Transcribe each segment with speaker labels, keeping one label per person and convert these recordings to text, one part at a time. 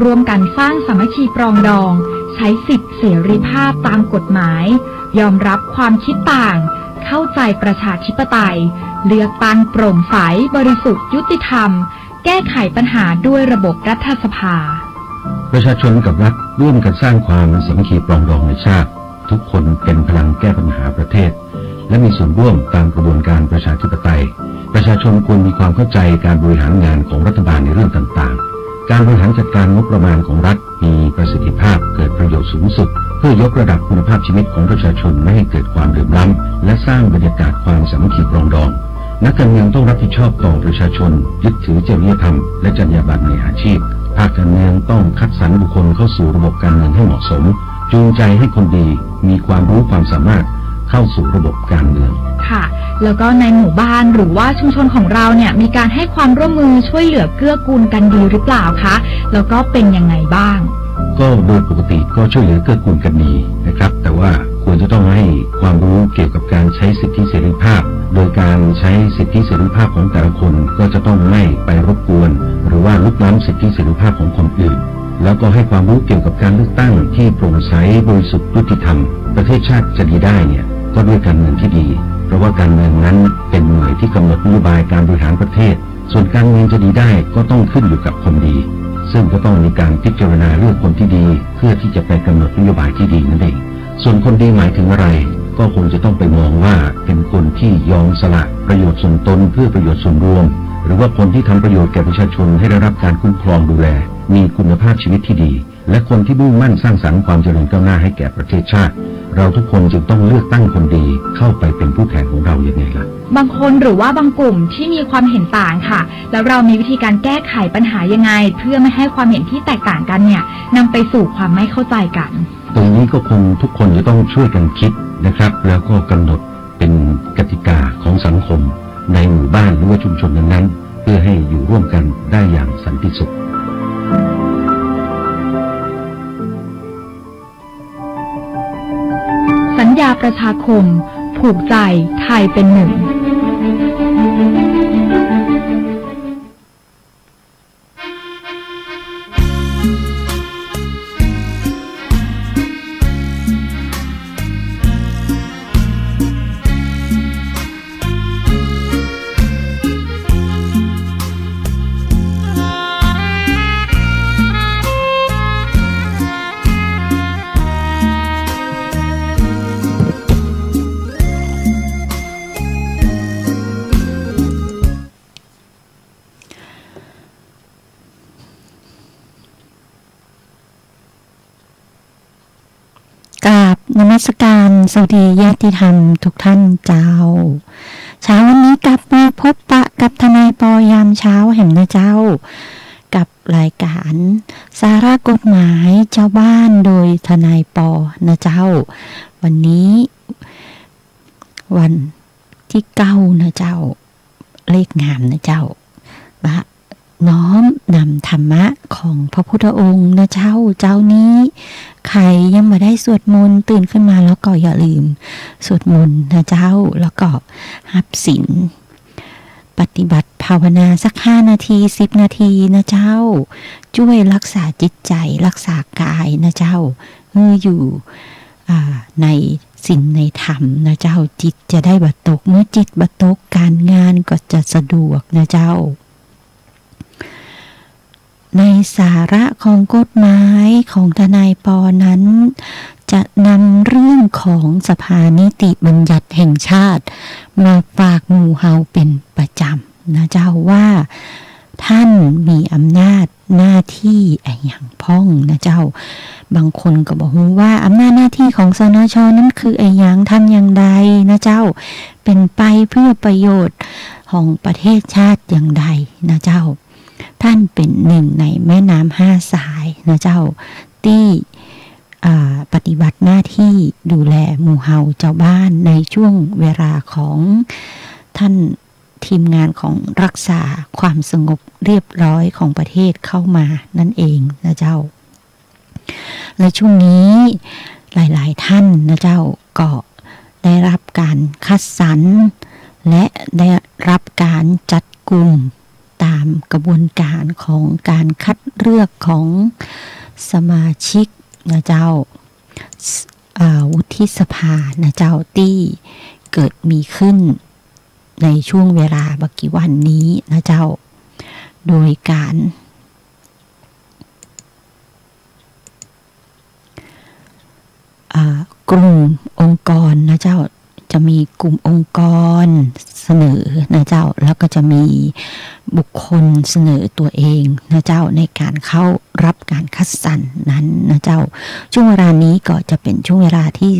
Speaker 1: ร่วมกันสร้างสามัคคีปรองดองใช้สิทธิเสรีภาพตามกฎหมายยอมรับความคิดต่างเข้าใจประชาธิปไตยเลือกตั้งโปร่งใสบริสุทธิ์ยุติธรรมแก้ไขปัญหาด้วยระบบรัฐสภา
Speaker 2: ประชาชนกับรัฐร่วมกันสร้างความสามัคคีปรองดองในชาติทุกคนเป็นพลังแก้ปัญหาประเทศและมีส่วนร่วมตามกระบวนการประชาธิปไตยประชาชนควรมีความเข้าใจการบริหารงานของรัฐบาลในเรื่องต่างๆการบริหารจัดการงบประมาณของรัฐมีประสิทธิภาพเกิดประโยชน์สูงสุดเพื่อยกระดับคุณภาพชีวิตของประชาชนไม่ให้เกิดความเหลื่อมล้ำและสร้างบรรยากาศความสามัคคีปรองดองนักการเมืองต้องรับผิดชอบต่อประชาชนยึดถือจริยธรรมและจรรยาบรรณในอาชีพภาคการเมืองต้องคัดสรรบุคคลเข้าสู่ระบบการเมืองให้เหมาะสมจูงใจให้คนดีมีความรู้ความสามารถเข้าสู่ระบบการเมือง
Speaker 1: ค่ะแล้วก็ในหมู่บ้านหรือว่าชุมชนของเราเนี่ยมีการให้ความร่วมมือช่วยเหลือเกื้อกูลกันดีหรือเปล่าคะแล้วก็เป็นยังไงบ้าง
Speaker 2: ก็โดยปกติก็ช่วยเหลือเกื้อกูลกันดีนะครับแต่ว่าควรจะต้องให้ความรู้เกี่ยวกับการใช้สิทธิเสรีภาพโดยการใช้สิทธิเสรีภาพของแต่ละคนก็จะต้องไม่ไปรบกวนหรือว่าลุกล้ำสิทธิเสรีภาพของคนอื่นแล้วก็ให้ความรู้เกี่ยวกับการเลือกตั้งที่โปร่งใสบริสุทธิ์ยุติธรรมประเทศชาติจะดีได้เนี่ยก็ด้วยการเมืองที่ดีเพราะว่าการเมืองนั้นเป็นหน่วยที่กำหนดนโยบายการบริหารประเทศส่วนการเมืองจะดีได้ก็ต้องขึ้นอยู่กับคนดีซึ่งก็ต้องมีการพิจารณาเลือกคนที่ดีเพื่อที่จะไปกำหนดนโยบายที่ดีนั่นเองส่วนคนดีหมายถึงอะไรก็คงจะต้องไปมองว่าเป็นคนที่ยอมสละประโยชน์ส่วนตนเพื่อประโยชน์ส่วนรวมหรือว่าคนที่ทำประโยชน์แก่ประชาชนให้ได้รับการคุ้มครองดูแลมีคุณภาพชีวิตที่ดีและคนที่มุ่งมั่นสร้างสรรค์ความเจริญก้าวหน้าให้แก่ประเทศชาติเราทุกคนจึงต้องเลือกตั้งคนดีเข้าไปเป็นผู้แทนของเราอย่างไงล่ะ
Speaker 1: บางคนหรือว่าบางกลุ่มที่มีความเห็นต่างค่ะแล้วเรามีวิธีการแก้ไขปัญหายังไงเพื่อไม่ให้ความเห็นที่แตกต่างกันเนี่ยนำไปสู่ความไม่เข้าใจกัน
Speaker 2: ตรงนี้ก็คงทุกคนจะต้องช่วยกันคิดนะครับแล้วก็กำหนดเป็นกติกาของสังคมในหมู่บ้านหรือว่าชุมชนนั้นๆเพื่อให้อยู่ร่วมกันได้อย่างสันติสุข
Speaker 1: สัญญาประชาคมผูกใจไทยเป็นหนึ่ง
Speaker 3: นมัสการสวัสดีญาติธรรมทุกท่านเจ้าเช้าวันนี้กลับมาพบปะกับทนายปอยามเช้าแห่งนะเจ้ากับรายการสาระกฎหมายเจ้าบ้านโดยทนายปอนะเจ้าวันนี้วันที่9นะเจ้าเลขงามนะเจ้าน้อมนำธรรมะของพระพุทธองค์นะเจ้านี้ใครยังไม่ได้สวดมนต์ตื่นขึ้นมาแล้วก็อย่าลืมสวดมนต์นะเจ้าแล้วก็รับศีลปฏิบัติภาวนาสัก5 นาที10 นาทีนะเจ้าช่วยรักษาจิตใจรักษากายนะเจ้าอยู่ในศีลในธรรมนะเจ้าจิตจะได้บัดตกเมื่อจิตบัดตกการงานก็จะสะดวกนะเจ้าในสาระของกฎหมายของทนายปอนั้นจะนำเรื่องของสภานิติบัญญัติแห่งชาติมาฝากหมู่เฮาเป็นประจำนะเจ้าว่าท่านมีอำนาจหน้าที่อย่างพ้องนะเจ้าบางคนก็บอกว่าอำนาจหน้าที่ของสนช.นั้นคืออย่างทำอย่างใดนะเจ้าเป็นไปเพื่อประโยชน์ของประเทศชาติอย่างใดนะเจ้าท่านเป็นหนึ่งในแม่น้ำ5 สายนะเจ้าที่ปฏิบัติหน้าที่ดูแลหมู่เฮาเจ้าบ้านในช่วงเวลาของท่านทีมงานของรักษาความสงบเรียบร้อยของประเทศเข้ามานั่นเองนะเจ้าและช่วงนี้หลายๆท่านนะเจ้าก็ได้รับการคัดสรรและได้รับการจัดกลุ่ม ตามกระบวนการของการคัดเลือกของสมาชิกนะเจ้าวุฒิสภานะเจ้าที่เกิดมีขึ้นในช่วงเวลาบักกี่วันนี้นะเจ้าโดยการกลุ่มองค์กรนะเจ้าจะมีกลุ่มองค์กรเสนอนะเจ้าแล้วก็จะมีบุคคลเสนอตัวเองนะเจ้าในการเข้ารับการคัดสรรนั้นนะเจ้าช่วงเวลานี้ก็จะเป็นช่วงเวลาที่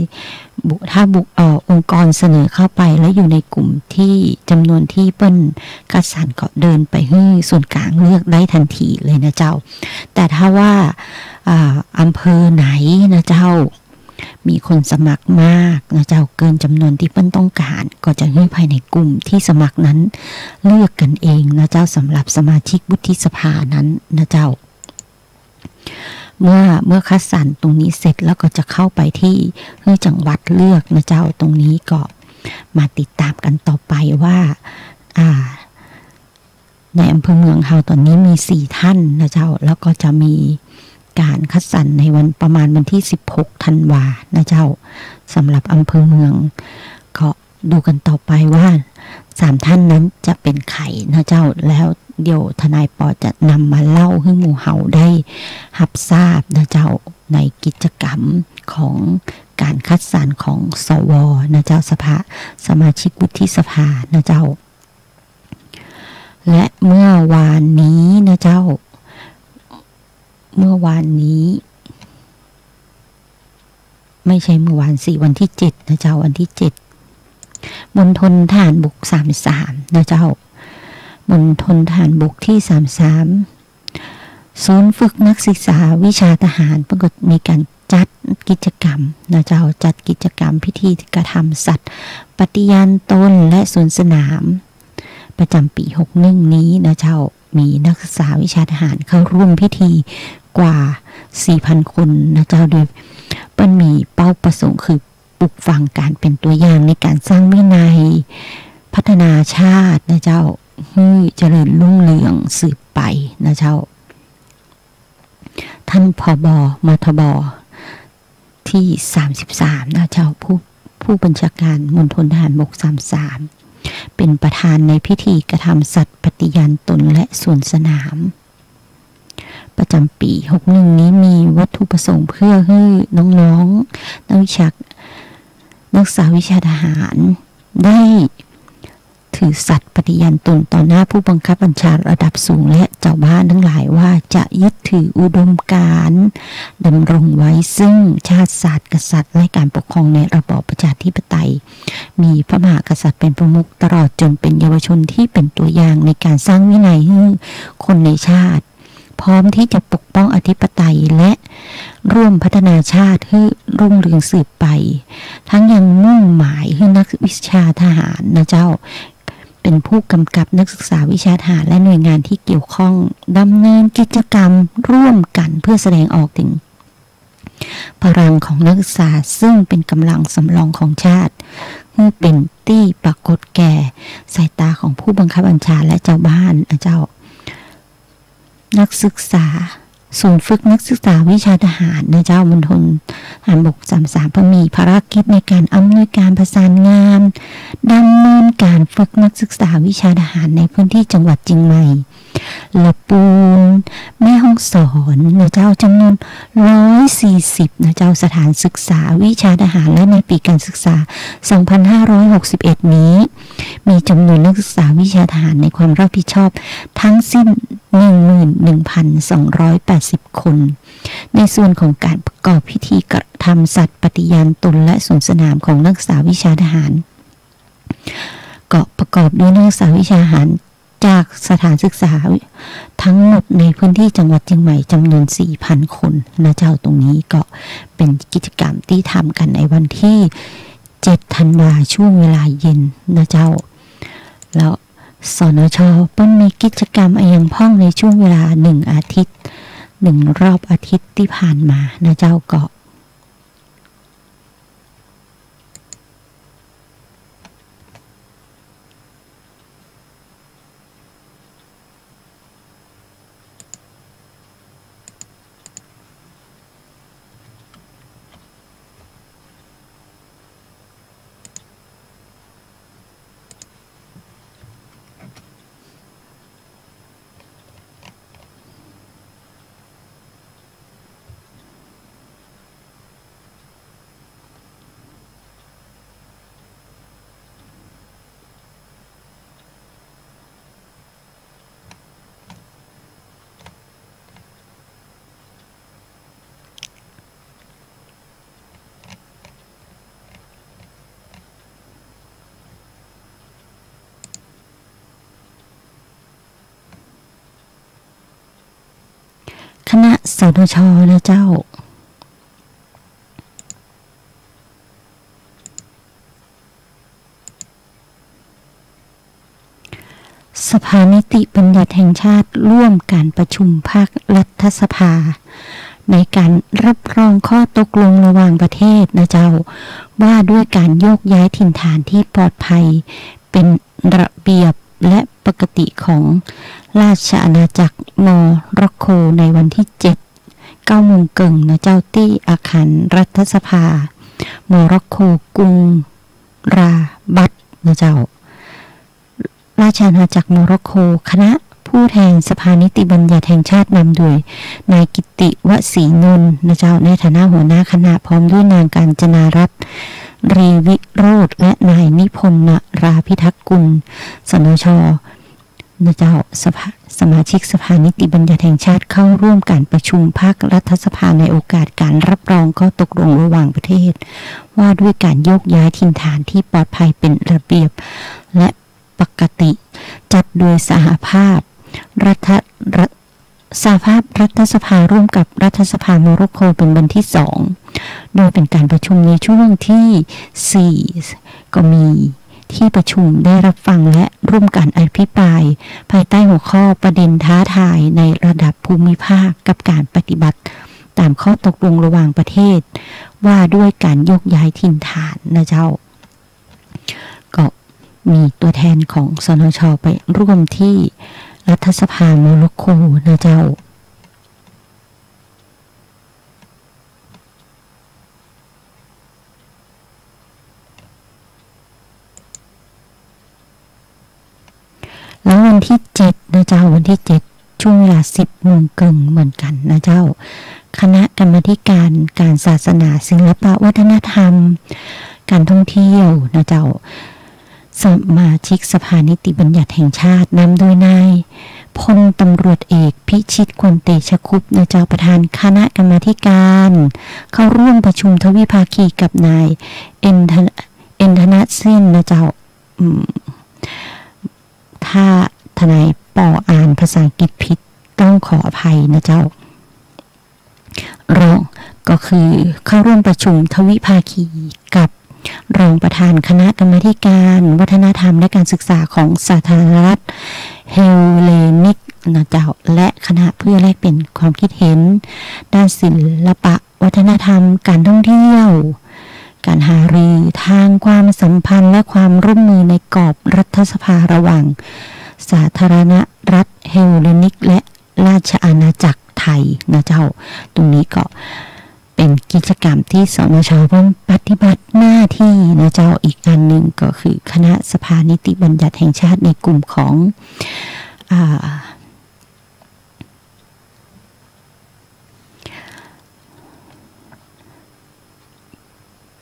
Speaker 3: ถ้าองค์กรเสนอเข้าไปแล้วอยู่ในกลุ่มที่จำนวนที่เปิ้นคัดสรรก็เดินไปให้ส่วนกลางเลือกได้ทันทีเลยนะเจ้าแต่ถ้าว่าอำเภอไหนนะเจ้ามีคนสมัครมากนะเจ้าเกินจำนวนที่เปิ้นต้องการก็จะให้ภายในกลุ่มที่สมัครนั้นเลือกกันเองนะเจ้าสำหรับสมาชิกวุฒิสภานั้นนะเจ้าเมื่อคัดสรรตรงนี้เสร็จแล้วก็จะเข้าไปที่จังหวัดเลือกนะเจ้าตรงนี้ก็มาติดตามกันต่อไปว่าในอำเภอเมืองเฮาตอนนี้มี4ท่านนะเจ้าแล้วก็จะมีการคัดสรรในวันประมาณวันที่16ธันวานะเจ้าสำหรับอำเภอเมืองก็ดูกันต่อไปว่า3ท่านนั้นจะเป็นใครนะเจ้าแล้วเดี๋ยวทนายปอจะนำมาเล่าให้หมู่เฮาได้รับทราบนะเจ้าในกิจกรรมของการคัดสรรของสวนะเจ้าสมาชิกวุฒิสภานะเจ้าและเมื่อวานนี้นะเจ้าไม่ใช่เมื่อวานสิวันที่7นะเจ้าวันที่7มณฑลทหารบก33นะเจ้ามณฑลทหารบกที่33ศูนย์ฝึกนักศึกษาวิชาทหารปรากฏมีการจัดกิจกรรมนะเจ้าจัดกิจกรรมพิธีกระทำสัตว์ปฏิญาณตนและสวนสนามประจำปี61นี้นะเจ้ามีนักศึกษาวิชาทหารเข้าร่วมพิธีกว่า 4,000 คนนะเจ้าโดยมันมีเป้าประสงค์คือปลุกฝังการเป็นตัวอย่างในการสร้างวินัยพัฒนาชาตินะเจ้าให้เจริญรุ่งเรืองสืบไปนะเจ้าท่านผบ.มทบ.ที่33นะเจ้าผู้บัญชาการมณฑลทหารบก33เป็นประธานในพิธีกระทำสัตย์ปฏิญาณตนและสวนสนามประจำปี61นี้มีวัตถุประสงค์เพื่อให้น้องๆนักศึกษาวิชาทหารได้ถือสัตย์ปฏิญาณตนต่อหน้าผู้บังคับบัญชาระดับสูงและเจ้าบ้านทั้งหลายว่าจะยึดถืออุดมการณ์ดำรงไว้ซึ่งชาติศาสตร์กษัตริย์และการปกครองในระบอบประชาธิปไตยมีพระมหากษัตริย์เป็นประมุขตลอดจนเป็นเยาวชนที่เป็นตัวอย่างในการสร้างวินัยให้คนในชาติพร้อมที่จะปกป้องอธิปไตยและร่วมพัฒนาชาติให้รุ่งเรืองสืบไปทั้งยังมุ่งหมายให้นักวิชาทหารนะเจ้าเป็นผู้กำกับนักศึกษาวิชาทหารและหน่วยงานที่เกี่ยวข้องดำเนินกิจกรรมร่วมกันเพื่อแสดงออกถึงพลังของนักศึกษาซึ่งเป็นกำลังสำรองของชาติให้เป็นที่ปรากฏแก่สายตาของผู้บังคับบัญชาและเจ้าบ้านเจ้านักศึกษาศูนย์ฝึกนักศึกษาวิชาทหารนะเจ้ามณฑลทหารบก33มีภารกิจในการอำนวยการประสานงานดำเนินการฝึกนักศึกษาวิชาทหารในพื้นที่จังหวัดเชียงใหม่ละปูนแม่ฮ่องสอนนะเจ้าจำนวน140นะเจ้าสถานศึกษาวิชาทหารและในปีการศึกษา2561นี้มีจำนวนนักศึกษาวิชาทหารในความรับผิดชอบทั้งสิ้น 11,280 คนในส่วนของการประกอบพิธีกระทำสัตย์ปฏิญาณตนและสวนสนามของนักศึกษาวิชาทหารก็ประกอบด้วยนักศึกษาวิชาทหารจากสถานศึกษาทั้งหมดในพื้นที่จังหวัดเชียงใหม่จำนวน 4,000 คนนะเจ้าตรงนี้ก็เป็นกิจกรรมที่ทำกันในวันที่7ธันวาช่วงเวลาเย็นนะเจ้าแล้วสนช.เปิ้นมีกิจกรรมอย่างพ่องในช่วงเวลา1อาทิตย์1รอบอาทิตย์ที่ผ่านมานะเจ้าก็ สนช.นะเจ้าสภานิติบัญญัติแห่งชาติร่วมการประชุมภาครัฐสภาในการรับรองข้อตกลงระหว่างประเทศนะเจ้าว่าด้วยการโยกย้ายถิ่นฐานที่ปลอดภัยเป็นระเบียบและปกติของราชอาณาจักรโมร็อกโกในวันที่7 9 โมงครึ่งนะเจ้าที่อาคารรัฐสภาโมร็อกโกกรุงราบัตนะเจ้าราชอาณาจักรโมร็อกโกคณะผู้แทนสภานิติบัญญัติแห่งชาตินำโดยนายกิติวสีนนท์นะเจ้าในฐานะหัวหน้าคณะพร้อมด้วยนางกาญจนารัตน์รีวิโรจน์และนายนิพนธ์ราพิทักษ์กุลสนช.นะเจ้าสมาชิกสภานิติบัญญัติแห่งชาติเข้าร่วมการประชุมภาครัฐสภาในโอกาสการรับรองข้อตกลงระหว่างประเทศว่าด้วยการโยกย้ายถิ่นฐานที่ปลอดภัยเป็นระเบียบและปกติจัดโดยสหภาพรัฐสภาร่วมกับรัฐสภาโมร็อกโกเป็นวันที่2โดยเป็นการประชุมในช่วงที่4ก็มีที่ประชุมได้รับฟังและร่วมกันอภิปรายภายใต้หัวข้อประเด็นท้าทายในระดับภูมิภาคกับการปฏิบัติตามข้อตกลงระหว่างประเทศว่าด้วยการโยกย้ายถิ่นฐานนะเจ้าก็มีตัวแทนของสนช.ไปร่วมที่รัฐสภาโมร็อกโกนะเจ้าแล้ววันที่7นะเจ้าวันที่7ช่วงเวลา10 โมงครึ่งเหมือนกันนะเจ้าคณะกรรมาธิการการศาสนาศิลปวัฒนธรรมการท่องเที่ยวนะเจ้าสมาชิกสภานิติบัญญัติแห่งชาตินำโดยนายพลตำรวจเอกพิชิตควรเตชะคุปนะเจ้าประธานคณะกรรมาธิการเข้าร่วมประชุมทวิภาคีกับนายเอ็นธนสินนะเจ้าถ้าทนายปออ่านภาษาอังกฤษผิดต้องขออภัยนะเจ้ารองก็คือเข้าร่วมประชุมทวิภาคีกับรองประธานคณะกรรมาธิการวัฒนธรรมและการศึกษาของสาธารณรัฐเฮเลนิกนะเจ้าและคณะเพื่อแลกเปลี่ยนความคิดเห็นด้านศิลปะวัฒนธรรมการท่องเที่ยวการหารือทางความสัมพันธ์และความร่วมมือในกรอบรัฐสภาระหว่างสาธารณรัฐเฮเลนิกและราชอาณาจักรไทยนะเจ้าตรงนี้ก็เป็นกิจกรรมที่สนช.ปฏิบัติหน้าที่นะเจ้าอีกอันหนึ่งก็คือคณะสภานิติบัญญัติแห่งชาติในกลุ่มของ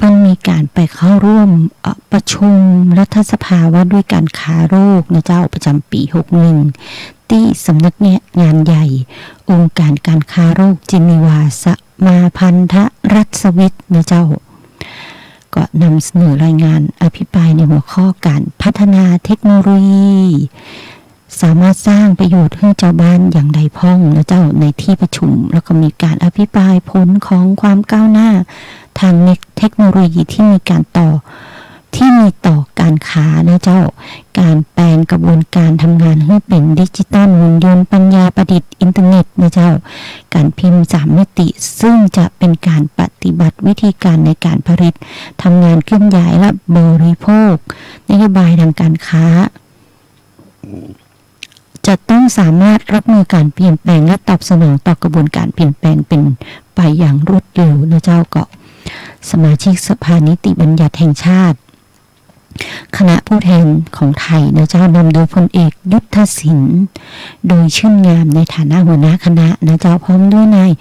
Speaker 3: มันมีการไปเข้าร่วมประชุมรัฐสภาว่าด้วยการค้าโรคนะเจ้าประจำปี61ที่สำนักงานใหญ่องค์การการค้าโรคเจนีวาสมาพันธรัฐสวิตนะเจ้าก็นำเสนอรายงานอภิปรายในหัวข้อการพัฒนาเทคโนโลยีสามารถสร้างประโยชน์ให้เจ้าบ้านอย่างใดพ้องนะเจ้าในที่ประชุมแล้วก็มีการอภิปรายผลของความก้าวหน้าทางเทคโนโลยีที่มีต่อการค้านะเจ้าการแปลงกระบวนการทำงานให้เป็นดิจิตอลหุ่นยนต์ปัญญาประดิษฐ์อินเทอร์เน็ตนะเจ้าการพิมพ์3 มิติซึ่งจะเป็นการปฏิบัติวิธีการในการผลิตทำงานเคลื่อนย้ายและบริโภคนโยบายทางการค้าจะต้องสามารถรับมือการเปลี่ยนแปลงและตอบสนองต่อกระบวนการเปลี่ยนแปลงเป็นไปอย่างรวดเร็วนะเจ้าก็สมาชิกสภานิติบัญญัติแห่งชาติคณะผู้แทนของไทยนะเจ้านำโดยพลเอกยุทธศิลป์โดยชื่นงามในฐานะหัวหน้าคณะนะเจ้าพร้อมด้วยนาย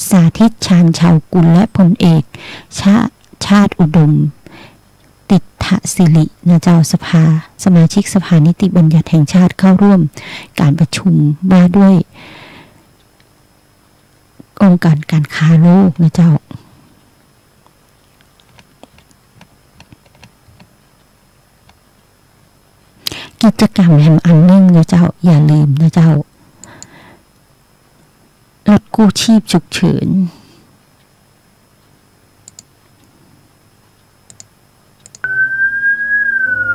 Speaker 3: สาธิตชาญชาวกุลและพลเอกชาติอุดมติถศิรินะเจ้าสมาชิกสภานิติบัญญัติแห่งชาติเข้าร่วมการประชุมว่าด้วยองค์การการค้าโลกนะเจ้ากิจกรรมแห่งอันนึงนะเจ้าอย่าลืมนะเจ้า ถกู้ชีพฉุกเฉิน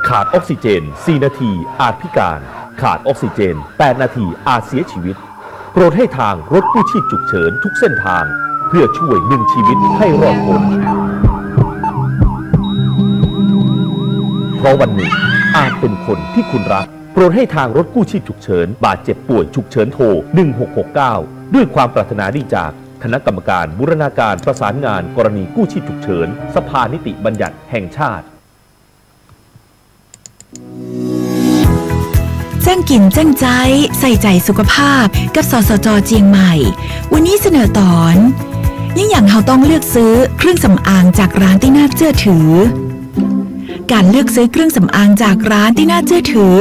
Speaker 4: ขาดออกซิเจน4นาทีอาจพิการขาดออกซิเจน8นาทีอาจเสียชีวิตโปรดให้ทางรถกู้ชีพฉุกเฉินทุกเส้นทางเพื่อช่วย1ชีวิตให้รอดพ้นเพราะวันหนึ่งอาจเป็นคนที่คุณรักโปรดให้ทางรถกู้ชีพฉุกเฉินบาดเจ็บป่วยฉุกเฉินโทร1669ด้วยความปรารถนาดีจากคณะกรรมการบูรณาการประสานงานกรณีกู้ชีพฉุกเฉินสภานิติบัญญัติแห่งชาติ
Speaker 5: แจ้งกินแจ้งใจใส่ใจสุขภาพกับสสจ.เจียงใหม่วันนี้เสนอตอนยิ่งอย่างเราต้องเลือกซื้อเครื่องสำอางจากร้านที่น่าเชื่อถือการเลือกซื้อเครื่องสำอางจากร้านที่น่าเชื่อถือ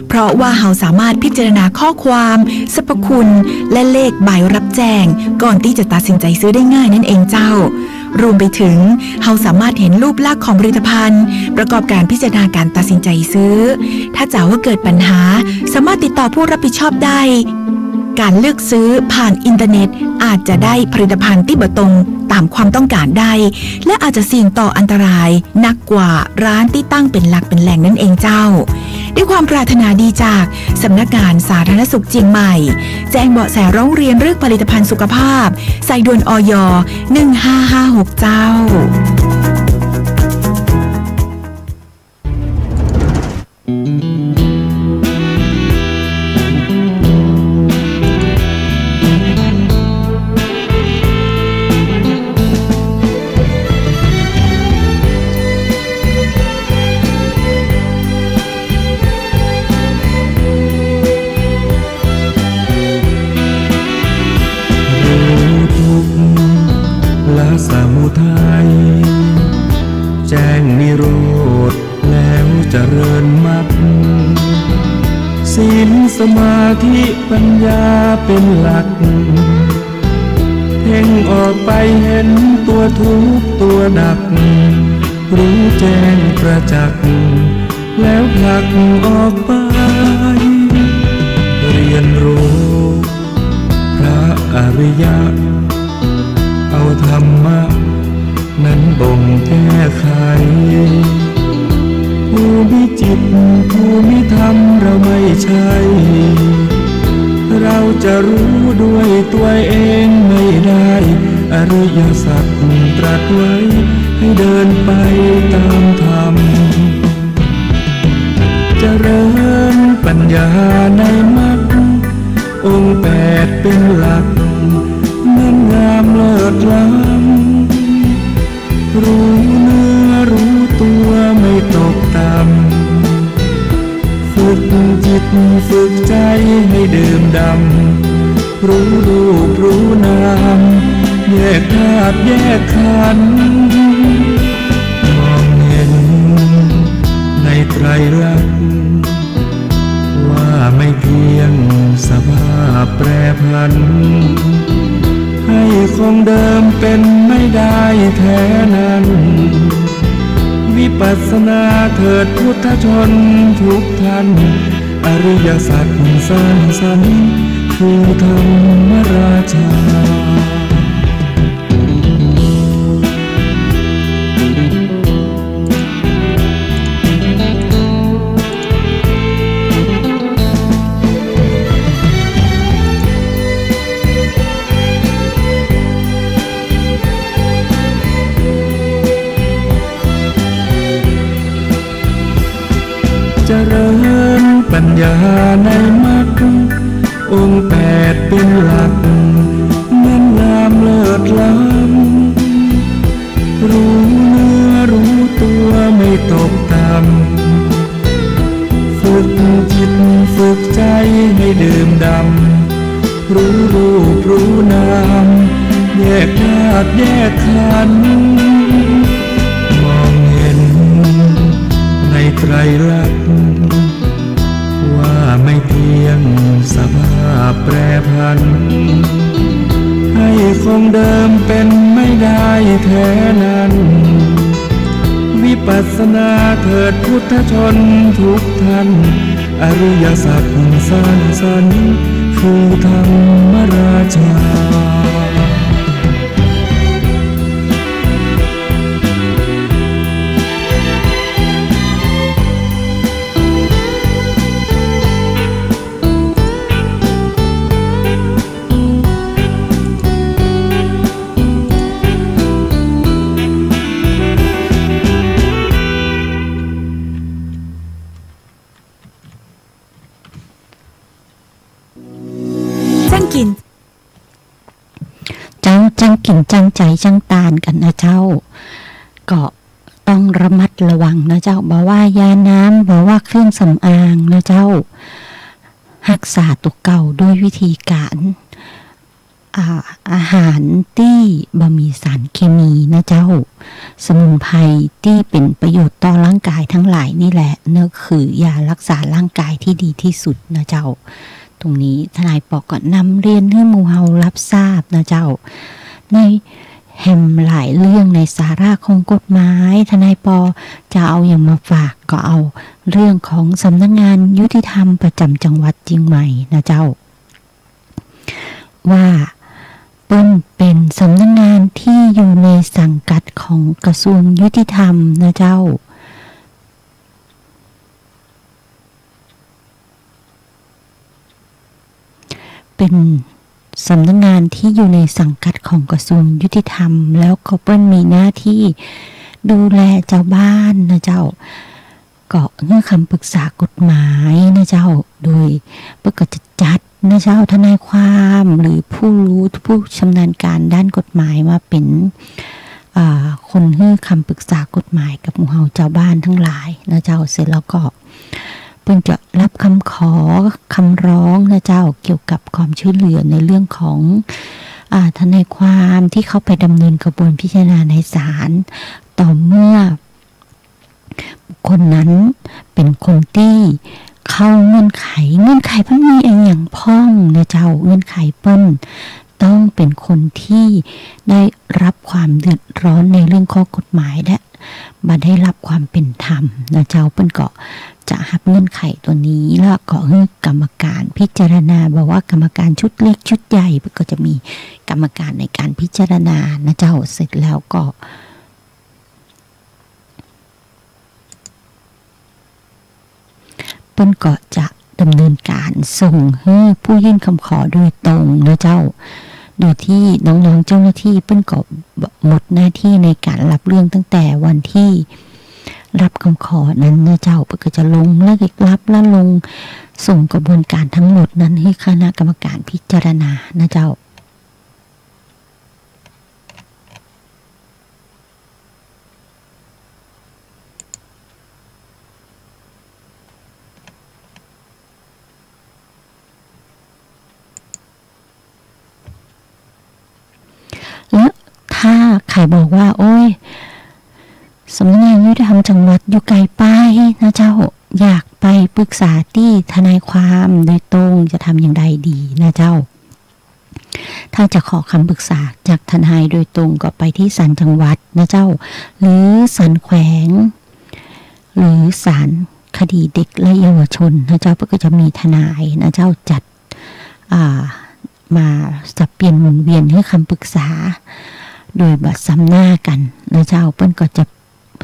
Speaker 5: เพราะว่าเราสามารถพิจารณาข้อความสรรพคุณและเลขใบรับแจ้งก่อนที่จะตัดสินใจซื้อได้ง่ายนั่นเองเจ้ารวมไปถึงเราสามารถเห็นรูปลักษณ์ของผลิตภัณฑ์ประกอบการพิจารณาการตัดสินใจซื้อถ้าว่าเกิดปัญหาสามารถติดต่อผู้รับผิดชอบได้การเลือกซื้อผ่านอินเทอร์เน็ตอาจจะได้ผลิตภัณฑ์ที่บ่ตรงตามความต้องการได้และอาจจะเสี่ยงต่ออันตรายหนักกว่าร้านที่ตั้งเป็นหลักเป็นแหล่งนั่นเองเจ้าด้วยความปรารถนาดีจากสำนักงานสาธารณสุขเจียงใหม่แจ้งเบาะแสร้องเรียนเรื่องผลิตภัณฑ์สุขภาพใส่ด่วนอย 1556เจ้า
Speaker 6: สมุทัยแจ้งนิโรธแล้วเจริญมรรคศีลสมาธิปัญญาเป็นหลักเพ่งออกไปเห็นตัวทุกข์ตัวดับรู้แจ้งประจักษ์แล้วผลักออกไปเรียนรู้พระอริยะเอาธรรมะนั้นบ่งแก้ไขผู้มีจิตผู้มีธรรมเราไม่ใช่เราจะรู้ด้วยตัวเองไม่ได้อริยสัจตรัสไว้ให้เดินไปตามธรรมเจริญปัญญาในมรรคองค์8เป็นหลักนั้นงามเลิศล้ำรู้เนื้อรู้ตัวไม่ตกต่ำฝึกจิตฝึกใจให้ดื่มด่ำรู้รูปรู้นามแยกธาตุแยกขันธ์มองเห็นในไตรลักษณ์ว่าไม่เพียงสภาพแปรผันให้คงเดิมเป็นไม่ได้แท้นั้นวิปัสสนาเถิดพุทธชนทุกท่านอริยสัจสร้างสรรค์คือธรรมราชาเจริญปัญญาในมรรคองค์8เป็นหลักนั้นงามเลิศล้ำรู้เนื้อรู้ตัวไม่ตกต่ำฝึกจิตฝึกใจให้ดื่มด่ำรู้รูปรู้นามแยกธาตุแยกขันธ์มองเห็นในไตรลักษณ์ว่าไม่เพียงสภาพแปรผันให้คงเดิมเป็นไม่ได้แท้นั้นวิปัสสนาเถิดพุทธชนทุกท่านอริยสัจสร้างสรรค์คือธรรมราชา
Speaker 3: เจ้าจังกินจังใจจังตานกันนะเจ้าก็ต้องระมัดระวังนะเจ้าบอกว่ายาน้ำบอกว่าเครื่องสำอางนะเจ้ารักษาตัวเก่าด้วยวิธีการอาหารที่บ่มีสารเคมีนะเจ้าสมุนไพรที่เป็นประโยชน์ต่อร่างกายทั้งหลายนี่แหละนั่นคือยารักษาร่างกายที่ดีที่สุดนะเจ้าตรงนี้ทนายปอก็นำเรียนให้หมู่เฮารับทราบนะเจ้าในแฮมหลายเรื่องในสาระของกฎหมายทนายปอจะเอาอย่างมาฝากก็เอาเรื่องของสำนักงานยุติธรรมประจำจังหวัดเชียงใหม่นะเจ้าว่าเป็นสำนักงานที่อยู่ในสังกัดของกระทรวงยุติธรรมนะเจ้าเป็นสำนักงานที่อยู่ในสังกัดของกระทรวงยุติธรรมแล้วก็เปิ้ลมีหน้าที่ดูแลเจ้าบ้านนะเจ้าก็เงื่อนคำปรึกษากฎหมายนะเจ้าโดยเปิ้ลก็จะจัดนะเจ้าทนายความหรือผู้รู้ผู้ชำนาญการด้านกฎหมายมาเป็นคนให้คำปรึกษากฎหมายกับหมู่เฮาเจ้าบ้านทั้งหลายนะเจ้าเสร็จแล้วก็เพิ่งจะรับคำขอคำร้องนะเจ้าเกี่ยวกับความช่วยเหลือในเรื่องของทนายความที่เขาไปดำเนินกระบวนพิจารณาในศาลต่อเมื่อบุคคลนั้นเป็นคนที่เข้าเงื่อนไขเพิ่นมีอย่างพ้องนะเจ้าเงื่อนไขเปิ้นต้องเป็นคนที่ได้รับความเดือดร้อนในเรื่องข้อกฎหมายและมาได้รับความเป็นธรรมนะเจ้าเปิ้นก็จะหับเงื่อนไขตัวนี้แล้วก็ให้กรรมการพิจารณาบอกว่ากรรมการชุดเล็กชุดใหญ่ก็จะมีกรรมการในการพิจารณานะเจ้าเสร็จแล้วก็เปิ้นก็จะดำเนินการส่งให้ผู้ยื่นคำขอโดยตรงนะเจ้าโดยที่น้องๆเจ้าหน้าที่เปิ้นก็หมดหน้าที่ในการรับเรื่องตั้งแต่วันที่รับคำขอนั้นนะเจ้าเปิ้นก็จะลงแล้วก็รับแล้วลงส่งกระบวนการทั้งหมดนั้นให้คณะกรรมการพิจารณานะเจ้าแล้วถ้าใครบอกว่าโอ้ยสำนักงานยุติธรรมจังหวัดอยู่ไกลไปนะเจ้าอยากไปปรึกษาที่ทนายความโดยตรงจะทำอย่างไรดีนะเจ้าถ้าจะขอคำปรึกษาจากทนายโดยตรงก็ไปที่ศาลจังหวัดนะเจ้าหรือศาลแขวงหรือศาลคดีเด็กและเยาวชนนะเจ้าก็จะมีทนายนะเจ้าจัดมาสับเปลี่ยนหมุนเวียนให้คำปรึกษาโดยบัดซ้ำหน้ากันนะเจ้าเปิ้นก็จะ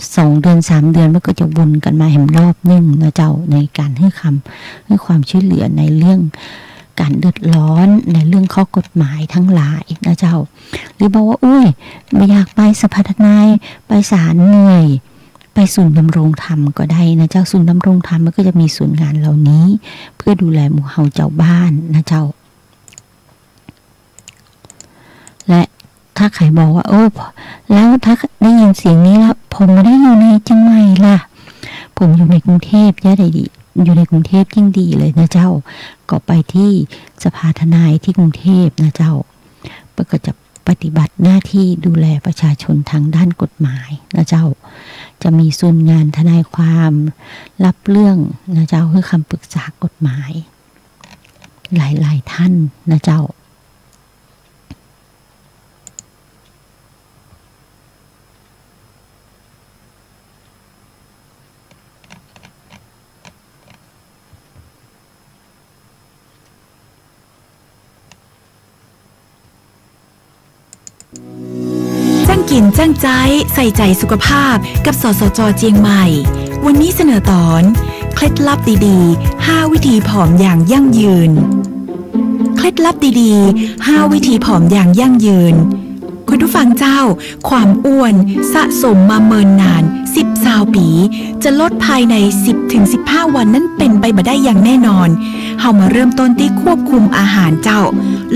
Speaker 3: 2 เดือน 3 เดือนมันก็จะวนกันมาแห่งรอบนึงนะเจ้าในการให้ความช่วยเหลือในเรื่องการเดือดร้อนในเรื่องข้อกฎหมายทั้งหลายนะเจ้าหรือบอกว่าอุ้ยไม่อยากไปสภาทนายไปศาลเหนื่อยไปศูนย์ดำรงธรรมก็ได้นะเจ้าศูนย์ดำรงธรรมมันก็จะมีศูนย์งานเหล่านี้เพื่อดูแลหมู่เฮาเจ้าบ้านนะเจ้าและถ้าใครบอกว่าโอ้แล้วถ้าได้ยินเสียงนี้แล้วผมไม่ได้อยู่ในเชียงใหม่ล่ะผมอยู่ในกรุงเทพย่าใดดีอยู่ในกรุงเทพยิ่งดีเลยนะเจ้าก็ไปที่สภาทนายที่กรุงเทพนะเจ้าก็จะปฏิบัติหน้าที่ดูแลประชาชนทางด้านกฎหมายนะเจ้าจะมีส่วนงานทนายความรับเรื่องนะเจ้าให้คำปรึกษากฎหมายหลายๆท่านนะเจ้า
Speaker 5: กินจ้างใจใส่ใจสุขภาพกับสสจ.เจียงใหม่วันนี้เสนอตอนเคล็ดลับดีๆ5 วิธีผอมอย่างยั่งยืนเคล็ดลับดีๆ5 วิธีผอมอย่างยั่งยืนคุณผู้ฟังเจ้าความอ้วนสะสมมาเมินนาน10-20 ปีจะลดภายใน 10-15 วันนั้นเป็นไปบ่ได้อย่างแน่นอนเฮามาเริ่มต้นที่ควบคุมอาหารเจ้า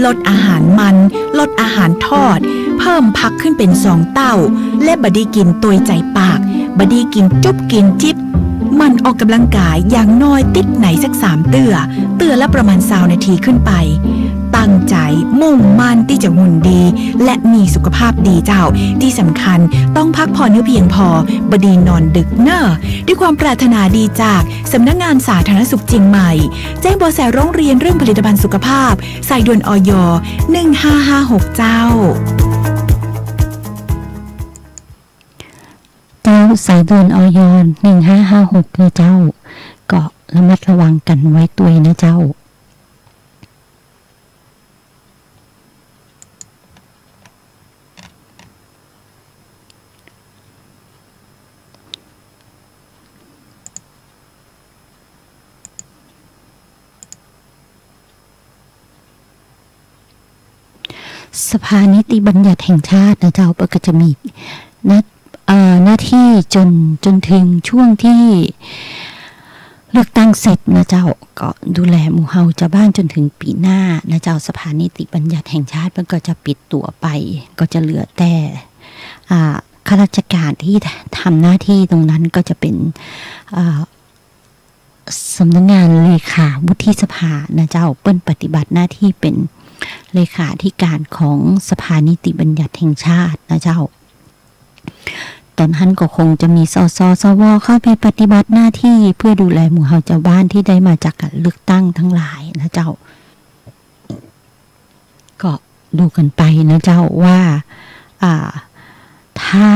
Speaker 5: ลดอาหารมันลดอาหารทอดเพิ่มผักขึ้นเป็น2 เต้าและบดีกินตัวยใจปากบดีกินจุ๊บกินจิ๊บมันออกกำลังกายอย่างน้อยติดไหนสัก3 เตือละประมาณ20 นาทีขึ้นไปตั้งใจมุ่งมั่นที่จะหุ่นดีและมีสุขภาพดีเจ้าที่สำคัญต้องพักผ่อนให้เพียงพอบดีนอนดึกเนอะด้วยความปรารถนาดีจากสำนักงานสาธารณสุขเชียงใหม่แจ้งเบาะแสร้องเรียนเรื่องผลิตภัณฑ์สุขภาพสายด่วนอย 1556 เจ้า
Speaker 3: สายด่วนอย 1556นะเจ้าก็ระมัดระวังกันไว้ตัวนะเจ้าสภานิติบัญญัติแห่งชาตินะเจ้าก็จะมีหน้าที่จนถึงช่วงที่เลือกตั้งเสร็จนะเจ้าก็ดูแลหมู่เฮาชาวบ้านจนถึงปีหน้านะเจ้าสภานิติบัญญัติแห่งชาติมันก็จะปิดตัวไปก็จะเหลือแต่ข้าราชการที่ทำหน้าที่ตรงนั้นก็จะเป็นสำนักงานเลขาวุฒิสภานะเจ้าเปิ้นปฏิบัติหน้าที่เป็นเลขาธิการของสภานิติบัญญัติแห่งชาตินะเจ้าตอนนั้นก็คงจะมีสสวเข้าไปปฏิบัติหน้าที่เพื่อดูแลหมู่เฮาชาวบ้านที่ได้มาจากการเลือกตั้งทั้งหลายนะเจ้าก็ดูกันไปนะเจ้าว่าถ้า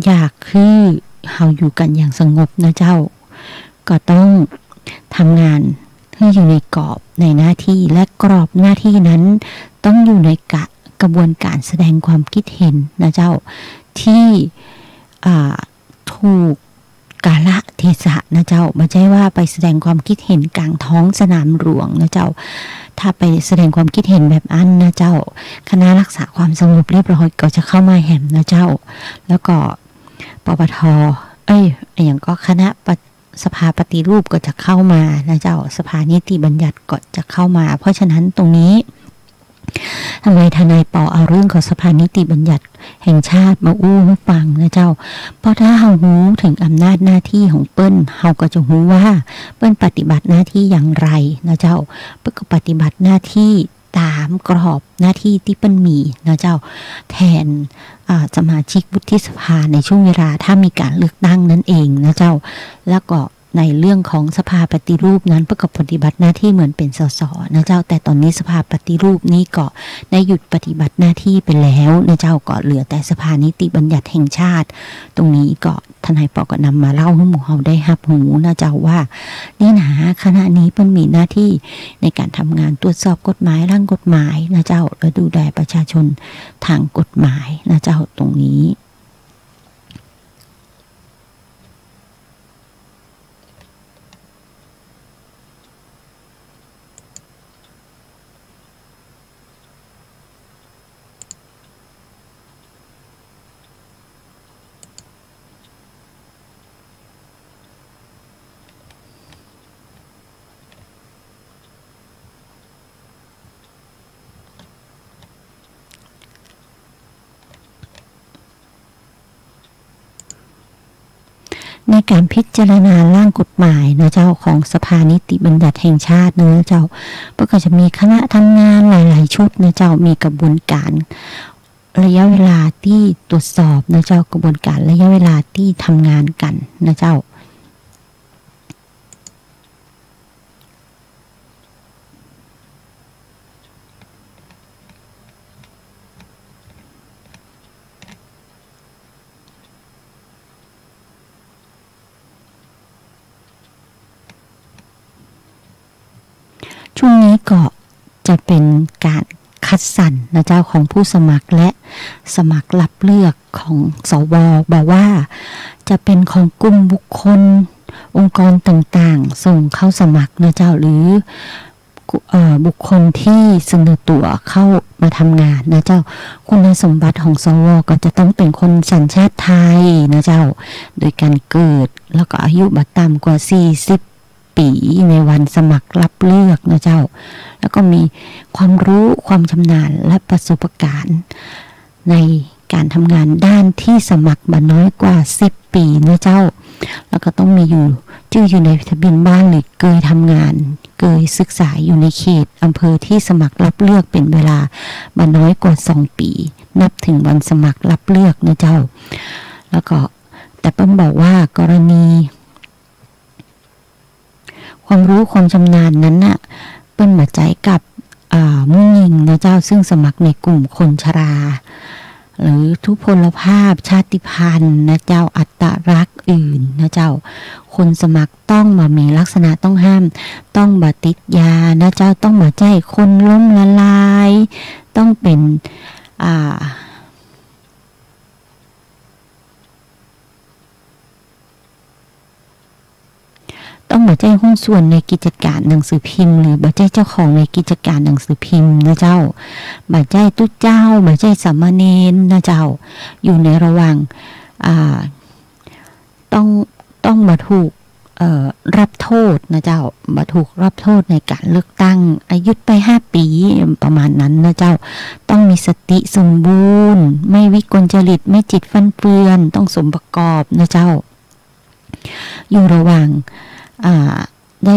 Speaker 3: อยากคือเฮาอยู่กันอย่างสงบนะเจ้าก็ต้องทำงานให้อยู่ในกรอบในหน้าที่และกรอบหน้าที่นั้นต้องอยู่ในกระบวนการแสดงความคิดเห็นนะเจ้าที่ถูกกาลเทศะนะเจ้าไม่ใช่ว่าไปแสดงความคิดเห็นกลางท้องสนามหลวงนะเจ้าถ้าไปแสดงความคิดเห็นแบบอันนะเจ้าคณะรักษาความสงบเรียบร้อยก็จะเข้ามาแหมนะเจ้าแล้วก็ปปทอย่างก็คณะสภาปฏิรูปก็จะเข้ามานะเจ้าสภานิติบัญญัติก็จะเข้ามาเพราะฉะนั้นตรงนี้ทำไมทนายปอเอาเรื่องของสภานิติบัญญัติแห่งชาติมาอู้ให้ฟังนะเจ้าเพราะถ้าเฮารู้ถึงอำนาจหน้าที่ของเปิ้ลเฮาก็จะรู้ว่าเปิ้ลปฏิบัติหน้าที่อย่างไรนะเจ้าเปิ้ลก็ปฏิบัติหน้าที่ตามกรอบหน้าที่ที่เปิ้ลมีนะเจ้าแทนสมาชิกวุฒิสภาในช่วงเวลาถ้ามีการเลือกตั้งนั่นเองนะเจ้าแล้วก็ในเรื่องของสภาปฏิรูปนั้นประกอบปฏิบัติหน้าที่เหมือนเป็นสสนะเจ้าแต่ตอนนี้สภาปฏิรูปนี้ก็ได้หยุดปฏิบัติหน้าที่ไปแล้วนะเจ้าก็เหลือแต่สภานิติบัญญัติแห่งชาติตรงนี้ก็ทนายปอก็นำมาเล่าให้หมู่เฮาได้รับรู้นะเจ้าว่านี่นะคณะนี้มันมีหน้าที่ในการทำงานตรวจสอบกฎหมายร่างกฎหมายนะเจ้าและดูแลประชาชนทางกฎหมายนะเจ้าตรงนี้ในการพิจารณาร่างกฎหมายนะเจ้าของสภานิติบัญญัติแห่งชาตินะเจ้าก็จะมีคณะทำงานหลายๆชุดนะเจ้ามีกระบวนการระยะเวลาที่ตรวจสอบนะเจ้ากระบวนการระยะเวลาที่ทำงานกันนะเจ้าช่วงนี้ก็จะเป็นการคัดสรรนะเจ้าของผู้สมัครและสมัครรับเลือกของสวบอกว่าจะเป็นของกลุ่มบุคคลองค์กรต่างๆส่งเข้าสมัครนะเจ้าหรือบุคคลที่เสนอตัวเข้ามาทำงานนะเจ้าคุณสมบัติของสวก็จะต้องเป็นคนสัญชาติไทยนะเจ้าโดยการเกิดแล้วก็อายุบัตรต่ำกว่า40 ปี ปีในวันสมัครรับเลือกนะเจ้าแล้วก็มีความรู้ความชำนาญและประสบการณ์ในการทำงานด้านที่สมัครบ่น้อยกว่า10 ปีนะเจ้าแล้วก็ต้องมีอยู่ในทะเบียนบ้านหรือเคยทำงานเคยศึกษาอยู่ในเขตอำเภอที่สมัครรับเลือกเป็นเวลาบ่น้อยกว่า2 ปีนับถึงวันสมัครรับเลือกนะเจ้าแล้วก็แต่เปิ้ลบอกว่ากรณีความรู้ความชำนาญนั้นน่ะเปิ้ลมาใจกับมุ่งยิงนะเจ้าซึ่งสมัครในกลุ่มคนชราหรือทุพพลภาพชาติพันธุ์นะเจ้าอัตลักษณ์อื่นนะเจ้าคนสมัครต้องมามีลักษณะต้องห้ามต้องบ่ติดยานะเจ้าต้องมาใจคนล้มละลายต้องเป็นต้องบ่ใจหุ้นส่วนในกิจการหนังสือพิมพ์หรือบ่ใจเจ้าของในกิจการหนังสือพิมพ์นะเจ้าบ่ใจตุ๊ดเจ้าบ่ใจสามเณรนะเจ้าอยู่ในระหว่างต้องบ่ถูกรับโทษนะเจ้าบ่ถูกรับโทษในการเลือกตั้งอายุไป5 ปีประมาณนั้นนะเจ้าต้องมีสติสมบูรณ์ไม่วิกลจริตไม่จิตฟั่นเฟือนต้องสมประกอบนะเจ้าอยู่ระหว่างได้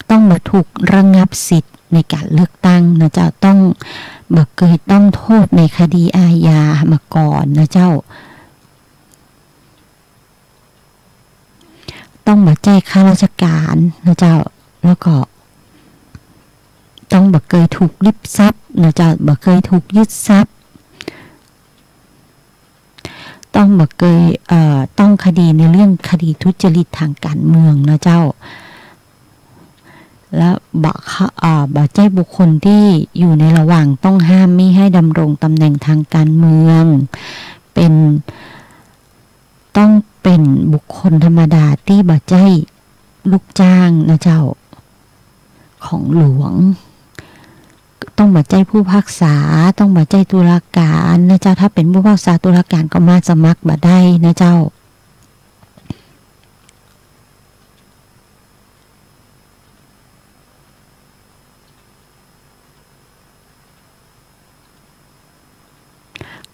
Speaker 3: ต้องมาถูกระงับสิทธิ์ในการเลือกตั้งนะเจ้าต้องบ่เคยต้องโทษในคดีอาญามาก่อนนะเจ้าต้องบ่ใจข้าราชการนะเจ้าแล้วก็ต้องบ่เคยถูกริบทรัพย์นะเจ้าบ่เคยถูกยึดทรัพย์ต้องบ่เคยต้องคดีในเรื่องคดีทุจริตทางการเมืองนะเจ้าและบ่ใจบุคคลที่อยู่ในระหว่างต้องห้ามไม่ให้ดำรงตำแหน่งทางการเมืองต้องเป็นบุคคลธรรมดาที่บ่ใจลูกจ้างนะเจ้าของหลวงต้องบ่ใจผู้พิพากษาต้องบ่ใจตุลาการนะเจ้าถ้าเป็นผู้พิพากษาตุลาการก็มาสมัครบ่ได้นะเจ้า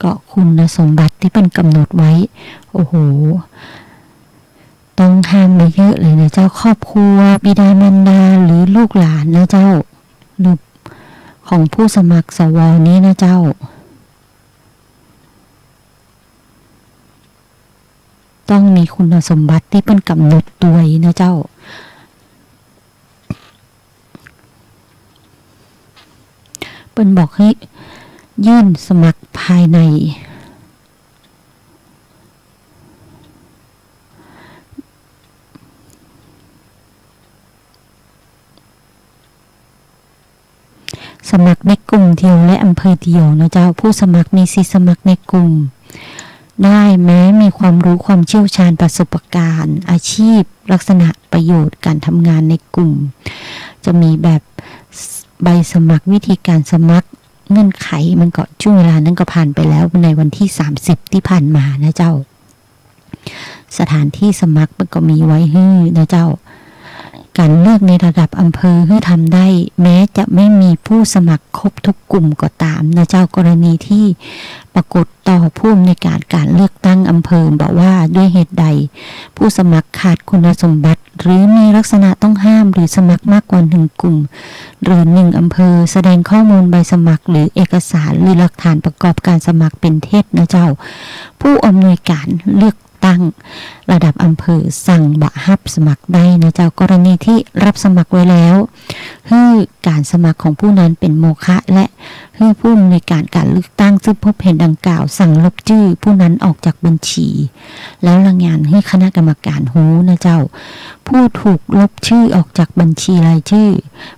Speaker 3: ก็คุณสมบัติที่เป็นกำหนดไว้โอ้โหต้องห้ามมาเยอะเลยนะเจ้าครอบครัวบิดามารดาหรือลูกหลานนะเจ้าหรือของผู้สมัครสวนี้นะเจ้าต้องมีคุณสมบัติที่เป็นกำหนดตัวนะเจ้าเป็นบอกให้ยื่นสมัครภายในสมัครในกลุ่มเดียวและอำเภอเดียวนะเจ้าผู้สมัครมีสิทธิสมัครในกลุ่มได้แม้มีความรู้ความเชี่ยวชาญประสบการณ์อาชีพลักษณะประโยชน์การทำงานในกลุ่มจะมีแบบใบสมัครวิธีการสมัครเงื่อนไขมันก็ช่วงเวลานั้นก็ผ่านไปแล้วในวันที่30ที่ผ่านมานะเจ้าสถานที่สมัครมันก็มีไว้ให้นะเจ้าการเลือกในระดับอำเภอให้ทำได้แม้จะไม่มีผู้สมัครครบทุกกลุ่มก็ตามนะเจ้ากรณีที่ปรากฏต่อผู้อำนวยการเลือกตั้งอำเภอบอกว่าด้วยเหตุใดผู้สมัครขาดคุณสมบัติหรือมีลักษณะต้องห้ามหรือสมัครมากกว่า1 กลุ่มหรือ1 อำเภอแสดงข้อมูลใบสมัครหรือเอกสารหรือหลักฐานประกอบการสมัครเป็นเท็จนะเจ้าผู้อำนวยการเลือกตั้งระดับอำเภอสั่งบ่รับสมัครได้นะเจ้ากรณีที่รับสมัครไว้แล้วให้การสมัครของผู้นั้นเป็นโมฆะและให้ผู้อำนวยการเลือกตั้งซึ่งพบเห็นดังกล่าวสั่งลบชื่อผู้นั้นออกจากบัญชีแล้วรายงานให้คณะกรรมการรู้นะเจ้าผู้ถูกลบชื่อออกจากบัญชีรายชื่อ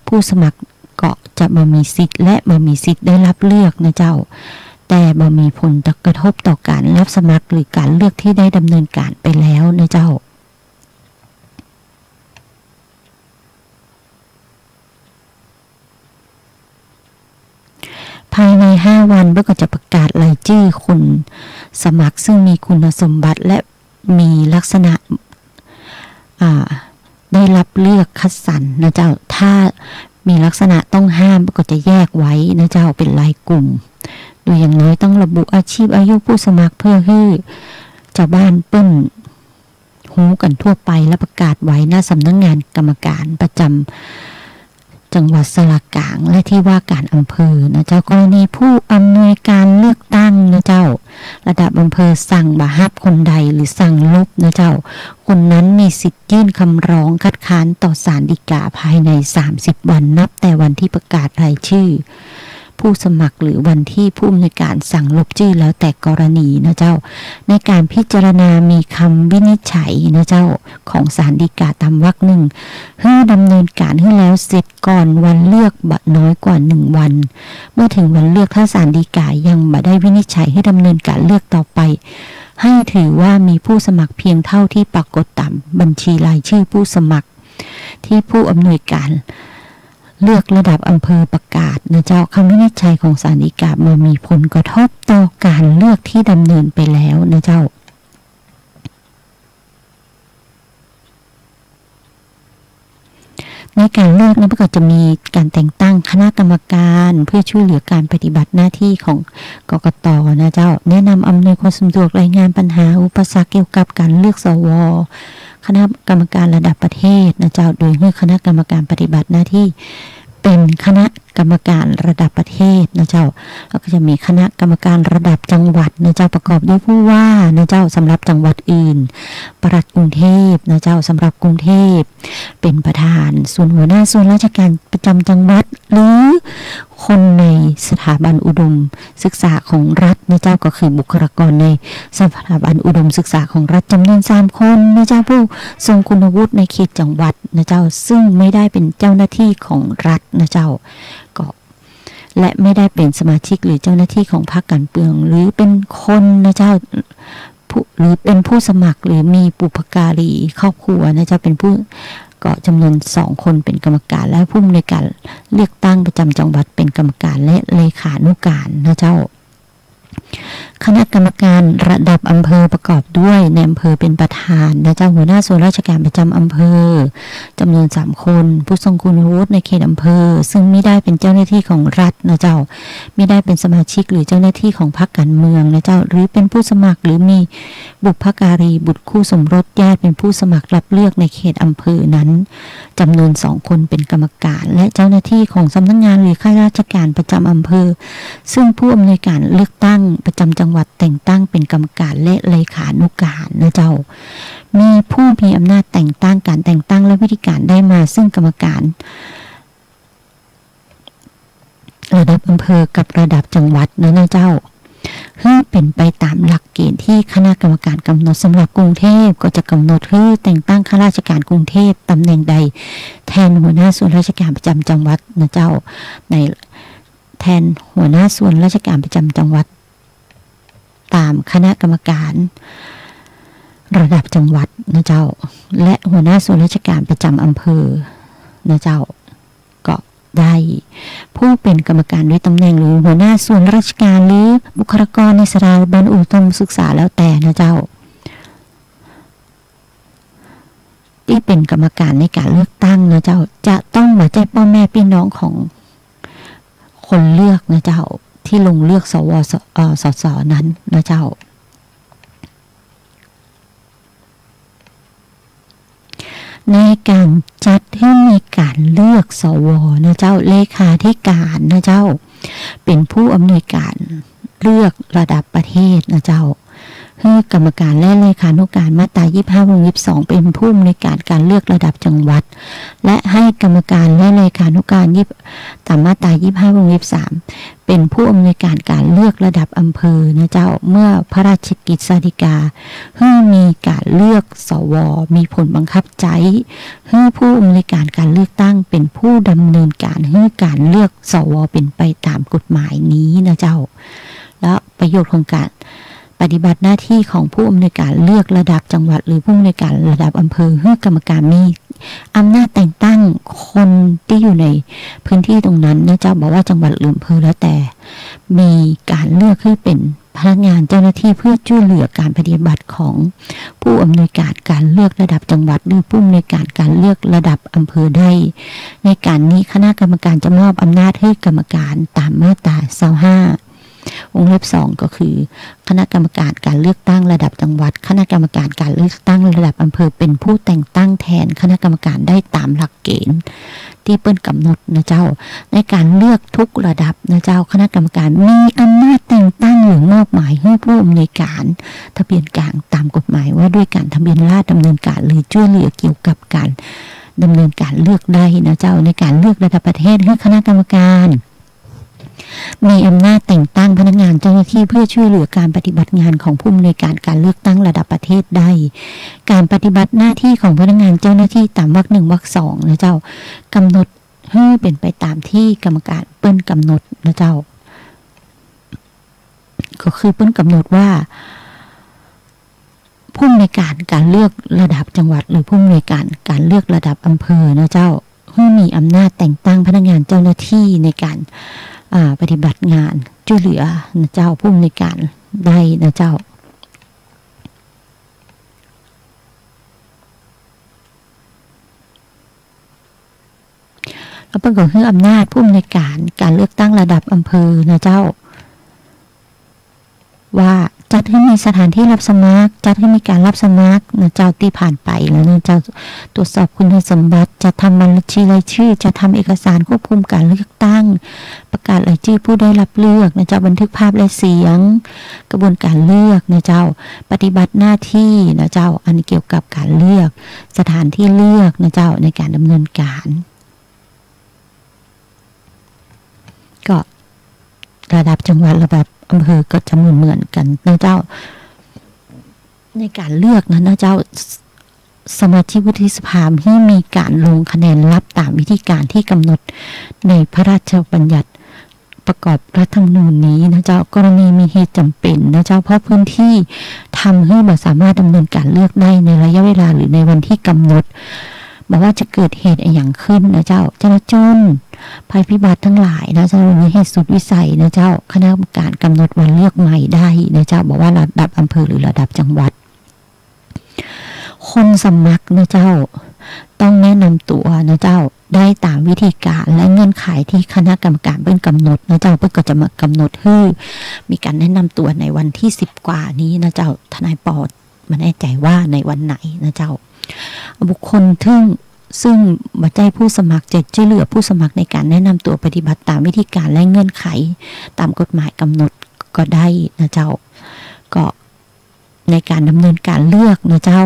Speaker 3: ผู้สมัครก็จะมามีสิทธิ์และมามีสิทธิ์ได้รับเลือกนะเจ้าแต่บ่มีผลกระทบต่อการรับสมัครหรือการเลือกที่ได้ดำเนินการไปแล้วนะเจ้าภายใน5 วันก็จะประกาศรายชื่อคนสมัครซึ่งมีคุณสมบัติและมีลักษณะ ได้รับเลือกคัดสรรนะเจ้าถ้ามีลักษณะต้องห้ามก็จะแยกไว้นะเจ้าเป็นรายกลุ่มโดยอย่างน้อยต้องระบุอาชีพอายุผู้สมัครเพื่อให้ชาวบ้านเปิ้นหูกันทั่วไปและประกาศไว้หน้าสำนักงานกรรมการประจำจังหวัดสระกลางและที่ว่าการอำเภอนะเจ้ากรณีผู้อำนวยการเลือกตั้งนะเจ้าระดับอำเภอสั่งบ่ฮับคนใดหรือสั่งลบนะเจ้าคนนั้นมีสิทธิ์ยื่นคำร้องคัดค้านต่อศาลฎีกาภายใน30วันนับแต่วันที่ประกาศรายชื่อผู้สมัครหรือวันที่ผู้อำนวยการสั่งลบชื่อแล้วแต่กรณีนะเจ้าในการพิจารณามีคำวินิจฉัยนะเจ้าของศาลฎีกาตามวรรคหนึ่งให้ดำเนินการให้แล้วเสร็จก่อนวันเลือกบ่น้อยกว่า1วันเมื่อถึงวันเลือกถ้าศาลฎีกายังบ่ได้วินิจฉัยให้ดำเนินการเลือกต่อไปให้ถือว่ามีผู้สมัครเพียงเท่าที่ปรากฏตามบัญชีรายชื่อผู้สมัครที่ผู้อำนวยการเลือกระดับอำเภอประกาศนะเจ้าคำวินิจฉัยของศาลฎีกามันมีผลกระทบต่อการเลือกที่ดำเนินไปแล้วนะเจ้าในการเลือกนั้นก็จะมีการแต่งตั้งคณะกรรมการเพื่อช่วยเหลือการปฏิบัติหน้าที่ของกกต.นะเจ้าแนะนำอำนวยความสะดวกรายงานปัญหาอุปสรรคเกี่ยวกับการเลือกสว.คณะกรรมการระดับประเทศนะเจ้าโดยให้คณะกรรมการปฏิบัติหน้าที่เป็นคณะกรรมการระดับประเทศนะเจ้าแล้วก็จะมีคณะกรรมการระดับจังหวัดนะเจ้าประกอบด้วยผู้ว่านะเจ้าสำหรับจังหวัดอื่นปลัดกรุงเทพนะเจ้าสำหรับกรุงเทพเป็นประธานส่วนหัวหน้าส่วนราชการประจำจังหวัดหรือคนในสถาบันอุดมศึกษาของรัฐนะเจ้าก็คือบุคลากรในสถาบันอุดมศึกษาของรัฐจำนวน3คนนะเจ้าผู้ทรงคุณวุฒิในเขตจังหวัดนะเจ้าซึ่งไม่ได้เป็นเจ้าหน้าที่ของรัฐนะเจ้าก็และไม่ได้เป็นสมาชิกหรือเจ้าหน้าที่ของพรรคการเมืองหรือเป็นคนนะเจ้าหรือเป็นผู้สมัครหรือมีบุพการีครอบครัวนะเจ้าเป็นผู้ก็จำนวน2คนเป็นกรรมการและผู้อำนวยการเลือกตั้งประจำจังหวัดเป็นกรรมการและเลขานุการนะเจ้าคณะกรรมการระดับอำเภอประกอบด้วยในอำเภอเป็นประธานนะเจ้าหัวหน้าส่วนราชการประจำอำเภอจำนวน3คนผู้ทรงคุณวุฒิในเขตอำเภอซึ่งไม่ได้เป็นเจ้าหน้าที่ของรัฐนะเจ้าไม่ได้เป็นสมาชิกหรือเจ้าหน้าที่ของพรรคการเมืองนะเจ้าหรือเป็นผู้สมัครหรือมีบุพการีบุตรคู่สมรสญาติเป็นผู้สมัครรับเลือกในเขตอำเภอนั้นจำนวน2คนเป็นกรรมการและเจ้าหน้าที่ของสำนักงานหรือข้าราชการประจำอำเภอซึ่งผู้อำนวยการเลือกตั้งประจำจังหวัดแต่งตั้งเป็นกรรมการและเลขานุการนะเจ้ามีผู้มีอำนาจแต่งตั้งการแต่งตั้งและวิธีการได้มาซึ่งกรรมการระดับอำเภอกับระดับจังหวัดนะเจ้าให้เป็นไปตามหลักเกณฑ์ที่คณะกรรมการกำหนดสำหรับกรุงเทพก็จะกำหนดให้แต่งตั้งข้าราชการกรุงเทพตำแหน่งใดแทนหัวหน้าส่วนราชการประจำจังหวัดนะเจ้าในแทนหัวหน้าส่วนราชการประจำจังหวัดตามคณะกรรมการระดับจังหวัดนะเจ้าและหัวหน้าส่วนราชการประจำอำเภอนะเจ้าก็ได้ผู้เป็นกรรมการด้วยตำแหน่งหรือหัวหน้าส่วนราชการหรือบุคลากรในสถาบันอุดมศึกษาแล้วแต่นะเจ้าที่เป็นกรรมการในการเลือกตั้งนะเจ้าจะต้องมาแจ้งพ่อแม่พี่น้องของคนเลือกนะเจ้าที่ลงเลือกสวสสนั้นนะเจ้าในการจัดให้มีการเลือกสวนะเจ้าเลขาธิการนะเจ้าเป็นผู้อำนวยการเลือกระดับประเทศนะเจ้าให้กรรมการและเลขานุการมาตรา25 วงเล็บ 2เป็นผู้อำนวยการการเลือกระดับจังหวัดและให้กรรมการและเลขานุการตามมาตรา25 วงเล็บ 3เป็นผู้อำนวยการการเลือกระดับอำเภอนะเจ้าเมื่อพระราชกิจสฎีกาให้มีการเลือกสวมีผลบังคับใช้ให้ผู้อำนวยการการเลือกตั้งเป็นผู้ดำเนินการให้การเลือกสวเป็นไปตามกฎหมายนี้นะเจ้าและประโยชน์ของการปฏิบัติหน้าที่ของผู้อำนวยการเลือกระดับจังหวัดหรือผู้อำนวยการระดับอำเภอให้กรรมการมีอำนาจแต่งตั้งคนที่อยู่ในพื้นที่ตรงนั้นนะเจ้าบอกว่าจังหวัดหรืออำเภอแล้วแต่มีการเลือกให้เป็น พนักงานเจ้าหน้าที่เพื่อช่วยเหลือการปฏิบัติของผู้อำนวยการการเลือกระดับจังหวัดหรือผู้อำนวยการการเลือกระดับอำเภอได้ในการนี้คณะกรรมการจะมอบอำนาจให้กรรมการตามมาตรา25วงเล็บ2ก็คือคณะกรรมการการเลือกตั้งระดับจังหวัดคณะกรรมการการเลือกตั้งระดับอำเภอเป็นผู้แต่งตั้งแทนคณะกรรมการได้ตามหลักเกณฑ์ที่เปิ้นกำหนดนะเจ้าในการเลือกทุกระดับนะเจ้าคณะกรรมการมีอำนาจแต่งตั้งหรือมอบหมายให้ผู้อำนวยการทะเบียนกลางตามกฎหมายว่าด้วยการทะเบียนราษฎร์ดำเนินการหรือช่วยเหลือเกี่ยวกับการดำเนินการเลือกได้นะเจ้าในการเลือกระดับประเทศให้คณะกรรมการมีอำนาจแต่งตั้งพนักงานเจ้าหน้าที่เพื่อช่วยเหลือการปฏิบัติงานของผู้อำนวยการการเลือกตั้งระดับประเทศได้การปฏิบัติหน้าที่ของพนักงานเจ้าหน้าที่ตามวรรค1วรรค2นะเจ้ากำหนดให้เป็นไปตามที่กรรมการเปิ้นกำหนดนะเจ้าก็คือเปิ้นกำหนดว่าผู้อำนวยการการเลือกระดับจังหวัดหรือผู้อำนวยการการเลือกระดับอำเภอนะเจ้าให้มีอำนาจแต่งตั้งพนักงานเจ้าหน้าที่ในการปฏิบัติงานช่วยเหลือนะเจ้าผู้อำนวยการได้นะเจ้าแล้วเปิ้นก็คืออำนาจผู้อำนวยการการเลือกตั้งระดับอำเภอนะเจ้าว่าจัดให้มีสถานที่รับสมัครจัดให้มีการรับสมัครนะเจ้าที่ผ่านไปแล้วนะเจ้าตรวจสอบคุณสมบัติจะทำบัญชีรายชื่อจะทำเอกสารควบคุมการเลือกตั้งประกาศรายชื่อผู้ได้รับเลือกนะเจ้าบันทึกภาพและเสียงกระบวนการเลือกนะเจ้าปฏิบัติหน้าที่นะเจ้าอันเกี่ยวกับการเลือกสถานที่เลือกนะเจ้าในการดำเนินการก็ระดับจังหวัดระดับอำเภอก็จะเหมือนกันนะเจ้าในการเลือกนะเจ้าสมาชิกวุฒิสภาที่มีการลงคะแนนลับตามวิธีการที่กำหนดในพระราชบัญญัติประกอบรัฐธรรมนูญนี้นะเจ้ากรณีมีเหตุจำเป็นนะเจ้าเพราะพื้นที่ทำให้บ่สามารถดำเนินการเลือกได้ในระยะเวลาหรือในวันที่กำหนดบอกว่าจะเกิดเหตุอย่างขึ้นนะเจ้าจราจรภัยพิบัติทั้งหลายนะเจ้าหรือเหตุสุดวิสัยนะเจ้าคณะกรรมการกำหนดวันเลือกใหม่ได้นะเจ้าบอกว่าระดับอำเภอหรือระดับจังหวัดคนสมัครนะเจ้าต้องแนะนำตัวนะเจ้าได้ตามวิธีการและเงื่อนไขที่คณะกรรมการเป็นกำหนดนะเจ้าเพื่อก็จะมากำหนดให้มีการแนะนำตัวในวันที่10กว่านี้นะเจ้าทนายปอดมาแน่ใจว่าในวันไหนนะเจ้าบุคคลซึ่งบัจจัยผู้สมัครจะช่วยเหลือผู้สมัครในการแนะนำตัวปฏิบัติตามวิธีการและเงื่อนไขตามกฎหมายกำหนดก็ได้นะเจ้าก็ในการดำเนินการเลือกนะเจ้า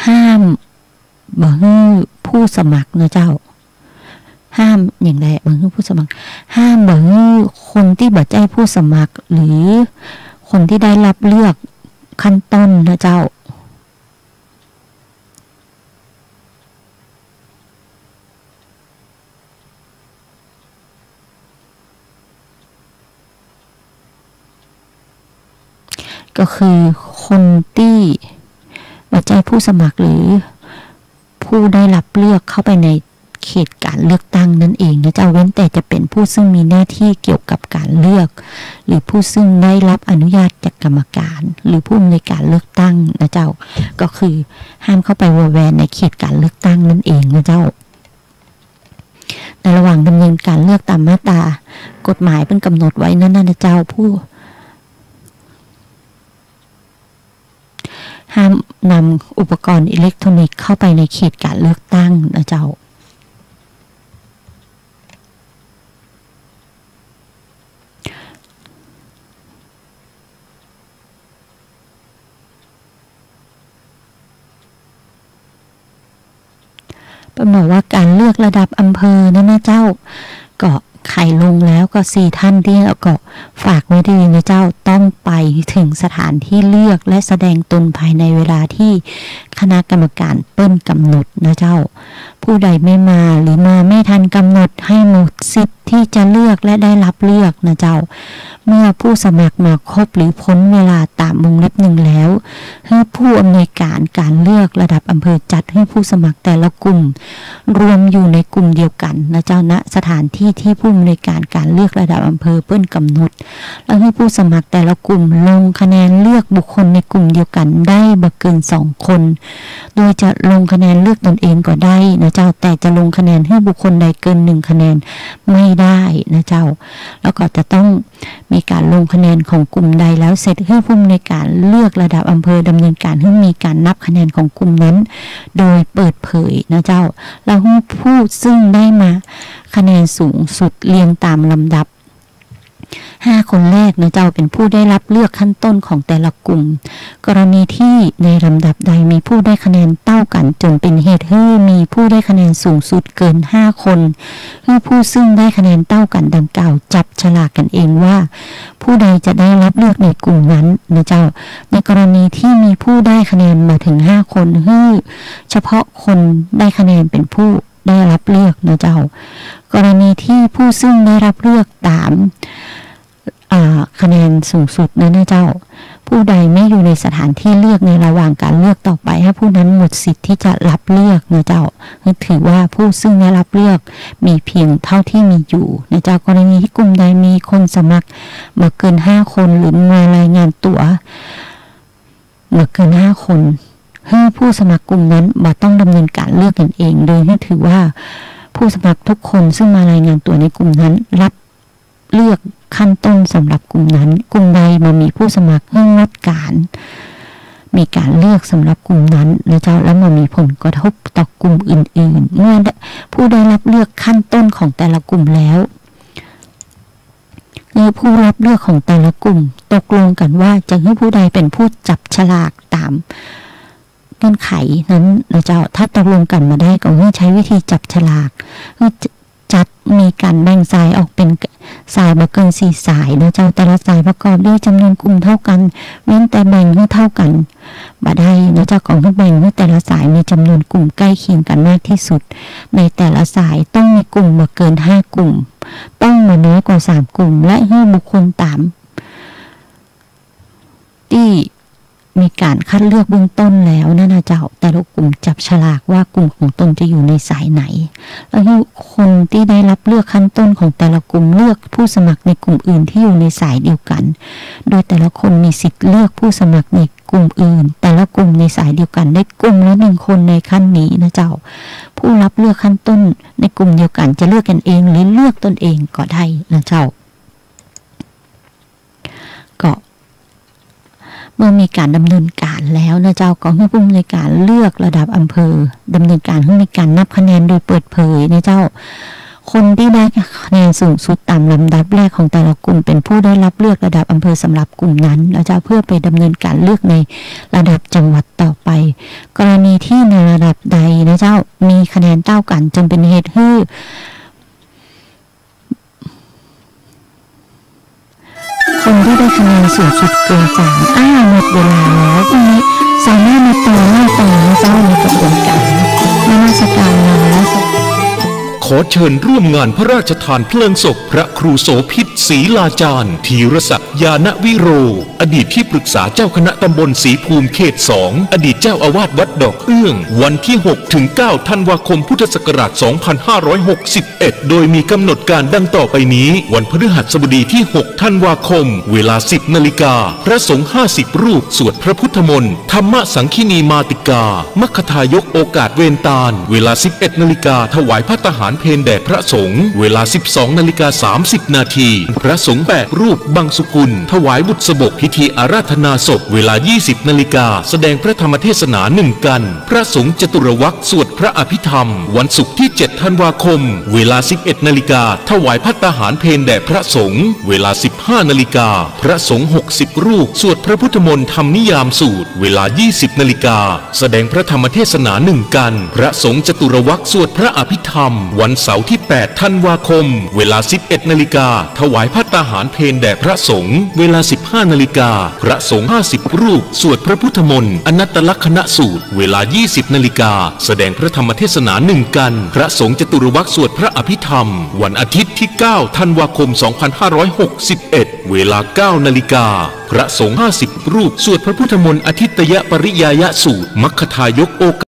Speaker 3: ห้ามบ่ให้ผู้สมัครนะเจ้าห้ามอย่างไรบ่ให้ผู้สมัครห้ามบ่ให้คนที่บัจจัยผู้สมัครหรือคนที่ได้รับเลือกขั้นต้นนะเจ้าก็คือคนที่บัจจัยผู้สมัครหรือผู้ได้รับเลือกเข้าไปในเขตการเลือกตั้งนั่นเองนะเจ้าเว้นแต่จะเป็นผู้ซึ่งมีหน้าที่เกี่ยวกับการเลือกหรือผู้ซึ่งได้รับอนุญาตจากกรรมการหรือผู้อำนวยการเลือกตั้งนะเจ้าก็คือห้ามเข้าไปวอแวนในเขตการเลือกตั้งนั่นเองนะเจ้าในระหว่างดำเนินการเลือกตามมาตรากฎหมายเป็นกำหนดไว้นั่นนะเจ้าผู้ห้ามนำอุปกรณ์อิเล็กทรอนิกส์เข้าไปในเขตการเลือกตั้งนะเจ้าบอกว่าการเลือกระดับอำเภอนะเจ้าก็ใครลงแล้วก็4ท่านที่ก็ฝากไว้ดีนะเจ้าต้องไปถึงสถานที่เลือกและแสดงตนภายในเวลาที่คณะกรรมการเปิ้นกำหนดนะเจ้าผู้ใดไม่มาหรือมาไม่ทันกำหนดให้หมดสิทธิ์ที่จะเลือกและได้รับเลือกนะเจ้าเมื่อผู้สมัครมาครบหรือพ้นเวลาตามวงเล็บ1แล้วให้ผู้อำนวยการการเลือกระดับอำเภอจัดให้ผู้สมัครแต่ละกลุ่มรวมอยู่ในกลุ่มเดียวกันนะเจ้าณสถานที่ที่ผู้ ผู้อำนวยการการเลือกระดับอำเภอเปิ้นกำหนดแล้วให้ผู้สมัครแต่ละกลุ่มลงคะแนนเลือกบุคคลในกลุ่มเดียวกันได้บ่เกิน2 คนโดยจะลงคะแนนเลือกตนเองก็ได้นะเจ้าแต่จะลงคะแนนให้บุคคลใดเกิน1 คะแนนไม่ได้นะเจ้าแล้วก็จะต้องมีการลงคะแนนของกลุ่มใดแล้วเสร็จให้ผู้อำนวยการเลือกระดับอำเภอดำเนินการให้มีการนับคะแนนของกลุ่มนั้นโดยเปิดเผยนะเจ้าแล้วผู้ซึ่งได้มาคะแนนสูงสุดเรียงตามลำดับ5 คนแรกนะเจ้าเป็นผู้ได้รับเลือกขั้นต้นของแต่ละกลุ่มกรณีที่ในลำดับใดมีผู้ได้คะแนนเท่ากันจนเป็นเหตุให้มีผู้ได้คะแนนสูงสุดเกิน5 คนคือผู้ซึ่งได้คะแนนเท่ากันดังกล่าวจับฉลากกันเองว่าผู้ใดจะได้รับเลือกในกลุ่มนั้นนะเจ้าในกรณีที่มีผู้ได้คะแนนมาถึง5 คนคือเฉพาะคนได้คะแนนเป็นผู้ได้รับเลือกนะเจ้ากรณีที่ผู้ซึ่งได้รับเลือกตามคะแนนสูงสุดนั้นนะเจ้าผู้ใดไม่อยู่ในสถานที่เลือกในระหว่างการเลือกต่อไปให้ผู้นั้นหมดสิทธิ์ที่จะรับเลือกนะเจ้าถือว่าผู้ซึ่งได้รับเลือกมีเพียงเท่าที่มีอยู่นะเจ้ากรณีที่กลุ่มใดมีคนสมัครมาเกิน5 คนหรือมารายงานตัวมาเกิน5 คนให้ผู้สมัครกลุ่มนั้นบ่ต้องดำเนินการเลือกกันเองโดยให้ถือว่าผู้สมัครทุกคนซึ่งมารายงานตัวในกลุ่มนั้นรับเลือกขั้นต้นสำหรับกลุ่มนั้นกลุ่มใดมามีผู้สมัครให้งดการมีการเลือกสำหรับกลุ่มนั้นนะเจ้าแล้วมามีผลกระทบต่อกลุ่มอื่นๆเมื่อผู้ได้รับเลือกขั้นต้นของแต่ละกลุ่มแล้วผู้รับเลือกของแต่ละกลุ่มตกลงกันว่าจะให้ผู้ใดเป็นผู้จับฉลากตามเงื่อนไขนั้นนะเจ้าถ้าตกลงกันมาได้ก็ให้ใช้วิธีจับฉลากจัดมีการแบ่งสายออกเป็นสายบ่เกิน4 สายนะเจ้าแต่ละสายประกอบด้วยจำนวนกลุ่มเท่ากันเว้นแต่แบ่งให้เท่ากันบ่ได้นะเจ้าของแบ่งให้แต่ละสายมีจำนวนกลุ่มใกล้เคียงกันมากที่สุดในแต่ละสายต้องมีกลุ่มบ่เกิน5 กลุ่มต้องมาน้อยกว่า3 กลุ่มและให้บุคคลตามที่มีการคัดเลือกเบื้องต้นแล้วนะเจ้าแต่ละกลุ่มจับฉลากว่ากลุ่มของตนจะอยู่ในสายไหนแล้วให้คนที่ได้รับเลือกขั้นต้นของแต่ละกลุ่มเลือกผู้สมัครในกลุ่มอื่นที่อยู่ในสายเดียวกันโดยแต่ละคนมีสิทธิ์เลือกผู้สมัครในกลุ่มอื่นแต่ละกลุ่มในสายเดียวกันได้กลุ่มละ1 คนในขั้นนี้นะเจ้าผู้รับเลือกขั้นต้นในกลุ่มเดียวกันจะเลือกกันเองหรือเลือกตนเองก็ได้นะเจ้าก็เมื่อมีการดำเนินการแล้วนะเจ้าก็ให้ผู้อำนวยการเลือกระดับอำเภอดำเนินการให้มีการนับคะแนนโดยเปิดเผยนะเจ้าคนที่ได้คะแนนสูงสุดตามลำดับแรกของแต่ละกลุ่มเป็นผู้ได้รับเลือกระดับอำเภอสำหรับกลุ่มนั้นนะเจ้าเพื่อไปดำเนินการเลือกในระดับจังหวัดต่อไปกรณีที่ในระดับใดนะเจ้ามีคะแนนเท่ากันจึงเป็นเหตุให้คนที่ได้คะแนนสูงสุดเกิน3หมดเวลาแล้วทีนี้สามารถมาต่อนะเจ้าในกระบวนการนมัสการแล้ว
Speaker 4: ขอเชิญร่วมงานพระราชทานเพลิงศพพระครูโสภิตศรีลาจารย์ธีรศักดิ์ยานวิโรอดีตที่ปรึกษาเจ้าคณะตำบลศรีภูมิเขต 2อดีตเจ้าอาวาสวัดดอกเอื้องวันที่6 ถึง 9 ธันวาคมพุทธศักราช 2561 โดยมีกำหนดการดังต่อไปนี้วันพฤหัสบดีที่ 6 ธันวาคมเวลา 10 นาฬิกาพระสงฆ์50 รูปสวดพระพุทธมนต์ธรรมสังคีนีมาติกามัคคทายกโอกาสเวรตาลเวลา 11 นาฬิกาถวายพระทหารเพลแด่พระสงฆ์เวลา 12:30 นาทีพระสงฆ์8 รูปบังสุกุลถวายบุษบกพิธีอาราธนาศพเวลา 20 นาฬิกาแสดงพระธรรมเทศนา1 กันพระสงฆ์จตุรวรรคสวดพระอภิธรรมวันศุกร์ที่ 7 ธันวาคมเวลา 11 นาฬิกาถวายพระทหารเพลแด่พระสงฆ์เวลา 15 นาฬิกาพระสงฆ์60 รูปสวดพระพุทธมนต์ธรรมนิยามสูตรเวลา 20 นาฬิกาแสดงพระธรรมเทศนา1 กันพระสงฆ์จตุรวรรคสวดพระอภิธรรมวันเสาร์ที่ 8 ธันวาคมเวลา 11 นาฬิกาถวายพระทหารเพลแด่พระสงฆ์เวลา 15 นาฬิกาพระสงฆ์50 รูปสวดพระพุทธมนต์อนัตตลักษณสูตรเวลา 20 นาฬิกาแสดงพระธรรมเทศนา1 กันพระสงฆ์จตุรวรรคสวดพระอภิธรรมวันอาทิตย์ที่ 9 ธันวาคม 2561 เวลา 9 นาฬิกาพระสงฆ์50 รูปสวดพระพุทธมนต์อทิตยปริยายสูตรมัคคทายกโอก